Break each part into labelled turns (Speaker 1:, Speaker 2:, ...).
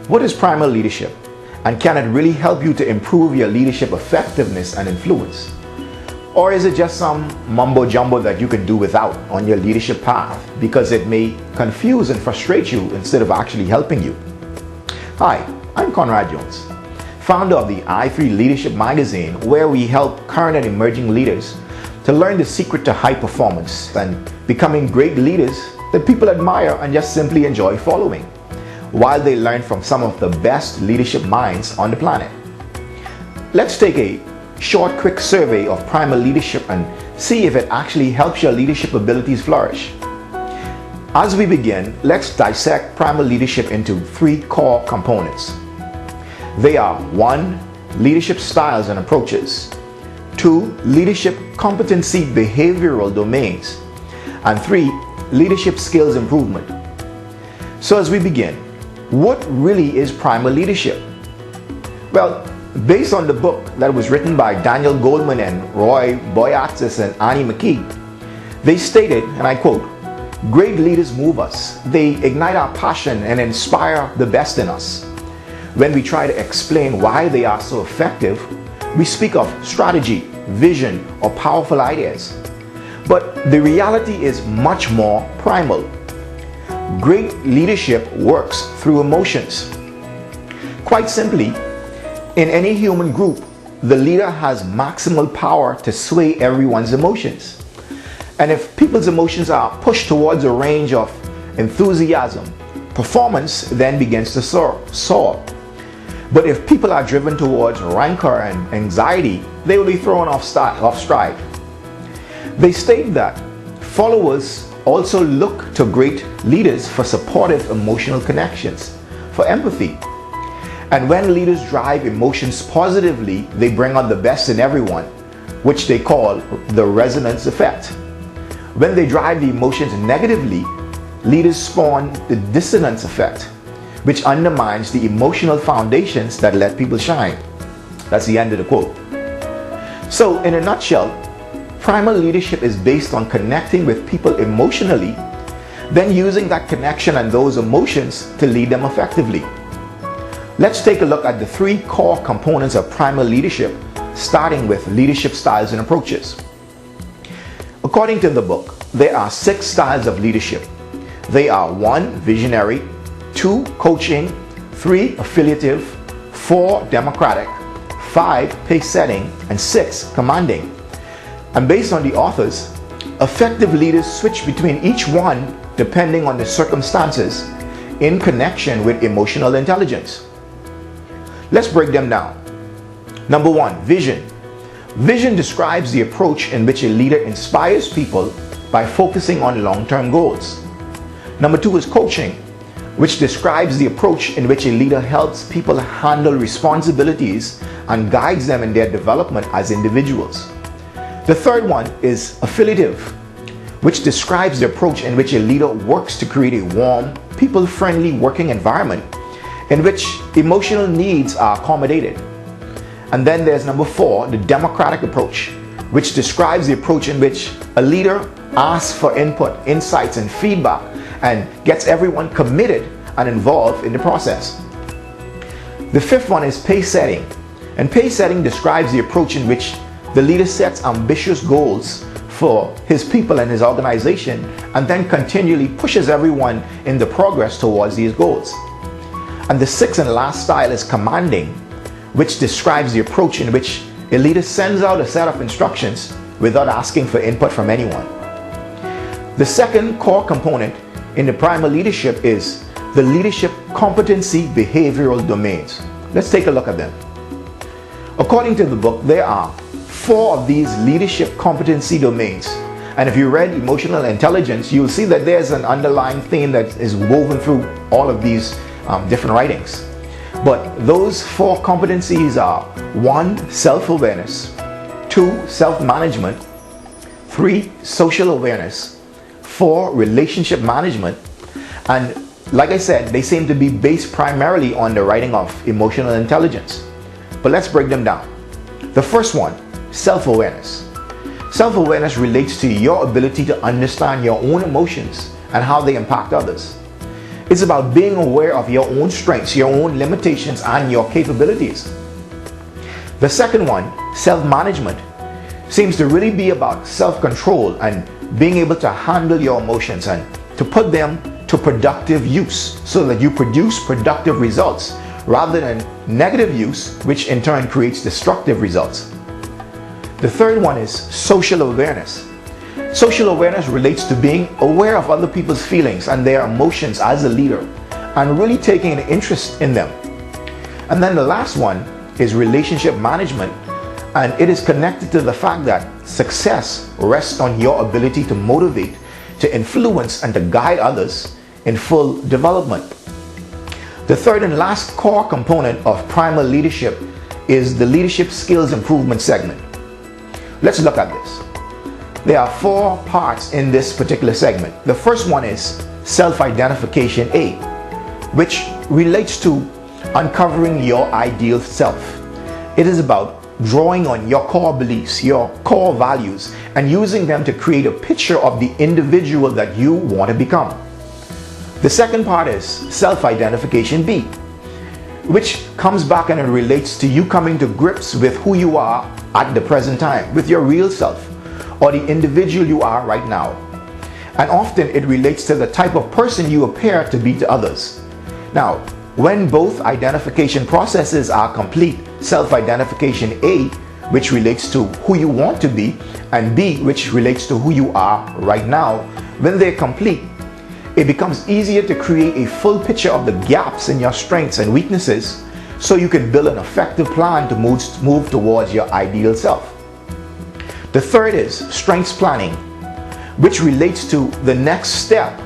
Speaker 1: What is primal leadership? And can it really help you to improve your leadership effectiveness and influence? Or is it just some mumbo jumbo that you can do without on your leadership path because it may confuse and frustrate you instead of actually helping you? Hi, I'm Conrad Jones, founder of the i3 Leadership Magazine, where we help current and emerging leaders to learn the secret to high performance and becoming great leaders that people admire and just simply enjoy following, while they learn from some of the best leadership minds on the planet. Let's take a short, quick survey of primal leadership and see if it actually helps your leadership abilities flourish. As we begin, let's dissect primal leadership into three core components. They are 1. Leadership styles and approaches, 2. Leadership competency behavioral domains, and 3. Leadership skills improvement. So as we begin, what really is primal leadership? Well, based on the book that was written by Daniel Goleman and Roy Boyatzis and Annie McKee, they stated, and I quote, "Great leaders move us. They ignite our passion and inspire the best in us. When we try to explain why they are so effective, we speak of strategy, vision, or powerful ideas. But the reality is much more primal. Great leadership works through emotions. Quite simply, in any human group, the leader has maximal power to sway everyone's emotions. And if people's emotions are pushed towards a range of enthusiasm, performance then begins to soar. But if people are driven towards rancor and anxiety, they will be thrown off stride. They state that followers also look to great leaders for supportive emotional connections, for empathy. And when leaders drive emotions positively, they bring out the best in everyone, which they call the resonance effect. When they drive the emotions negatively, leaders spawn the dissonance effect, which undermines the emotional foundations that let people shine." That's the end of the quote. So in a nutshell, primal leadership is based on connecting with people emotionally, then using that connection and those emotions to lead them effectively. Let's take a look at the three core components of primal leadership, starting with leadership styles and approaches. According to the book, there are 6 styles of leadership. They are 1. Visionary, 2. Coaching, 3. Affiliative, 4. Democratic, 5. Pace-setting, and 6. Commanding. And based on the authors, effective leaders switch between each one depending on the circumstances in connection with emotional intelligence. Let's break them down. Number 1, vision. Vision describes the approach in which a leader inspires people by focusing on long-term goals. Number 2 is coaching, which describes the approach in which a leader helps people handle responsibilities and guides them in their development as individuals. The third one is affiliative, which describes the approach in which a leader works to create a warm, people-friendly working environment in which emotional needs are accommodated. And then there's number 4, the democratic approach, which describes the approach in which a leader asks for input, insights, and feedback and gets everyone committed and involved in the process. The fifth one is pace setting. And pace setting describes the approach in which the leader sets ambitious goals for his people and his organization and then continually pushes everyone in the progress towards these goals. And the sixth and last style is commanding, which describes the approach in which a leader sends out a set of instructions without asking for input from anyone. The second core component in the primal leadership is the leadership competency behavioral domains. Let's take a look at them. According to the book, there are 4 of these leadership competency domains. And if you read emotional intelligence, you'll see that there's an underlying theme that is woven through all of these different writings. But those 4 competencies are 1. Self-awareness, 2. Self-management, 3. Social awareness, 4. Relationship management, and like I said, they seem to be based primarily on the writing of emotional intelligence. But let's break them down. The first one, self-awareness. Self-awareness relates to your ability to understand your own emotions and how they impact others. It's about being aware of your own strengths, your own limitations, and your capabilities. The second one, self-management, seems to really be about self-control and being able to handle your emotions and to put them to productive use so that you produce productive results rather than negative use, which in turn creates destructive results. The third one is social awareness. Social awareness relates to being aware of other people's feelings and their emotions as a leader and really taking an interest in them. And then the last one is relationship management, and it is connected to the fact that success rests on your ability to motivate, to influence, and to guide others in full development. The third and last core component of Primal leadership is the leadership skills improvement segment. Let's look at this. There are 4 parts in this particular segment. The first one is self-identification A, which relates to uncovering your ideal self. It is about drawing on your core beliefs, your core values, and using them to create a picture of the individual that you want to become. The second part is self-identification B, which comes back and it relates to you coming to grips with who you are at the present time, with your real self, or the individual you are right now. And often it relates to the type of person you appear to be to others. Now, when both identification processes are complete, self-identification A, which relates to who you want to be, and B, which relates to who you are right now, when they're complete, it becomes easier to create a full picture of the gaps in your strengths and weaknesses so you can build an effective plan to move towards your ideal self. The third is strengths planning, which relates to the next step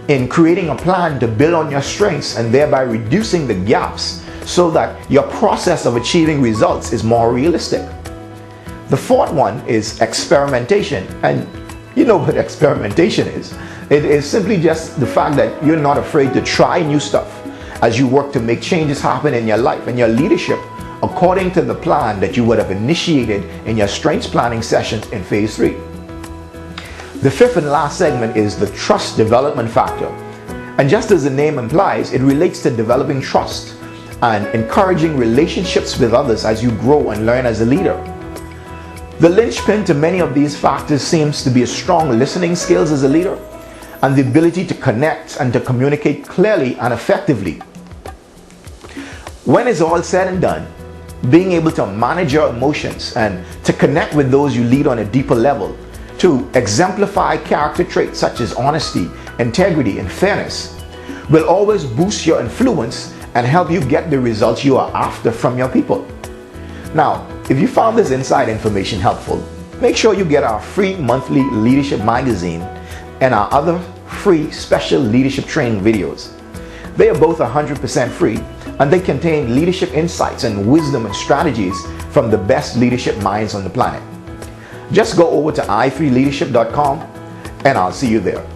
Speaker 1: in creating a plan to build on your strengths and thereby reducing the gaps so that your process of achieving results is more realistic. The fourth one is experimentation, and you know what experimentation is. It is simply just the fact that you're not afraid to try new stuff as you work to make changes happen in your life and your leadership according to the plan that you would have initiated in your strengths planning sessions in phase 3. The fifth and last segment is the trust development factor. And just as the name implies, it relates to developing trust and encouraging relationships with others as you grow and learn as a leader. The linchpin to many of these factors seems to be a strong listening skills as a leader and the ability to connect and to communicate clearly and effectively. When it's all said and done, being able to manage your emotions and to connect with those you lead on a deeper level, to exemplify character traits such as honesty, integrity, and fairness will always boost your influence and help you get the results you are after from your people. Now, if you found this inside information helpful, make sure you get our free monthly leadership magazine and our other free special leadership training videos. They are both 100% free and they contain leadership insights and wisdom and strategies from the best leadership minds on the planet. Just go over to i3leadership.com and I'll see you there.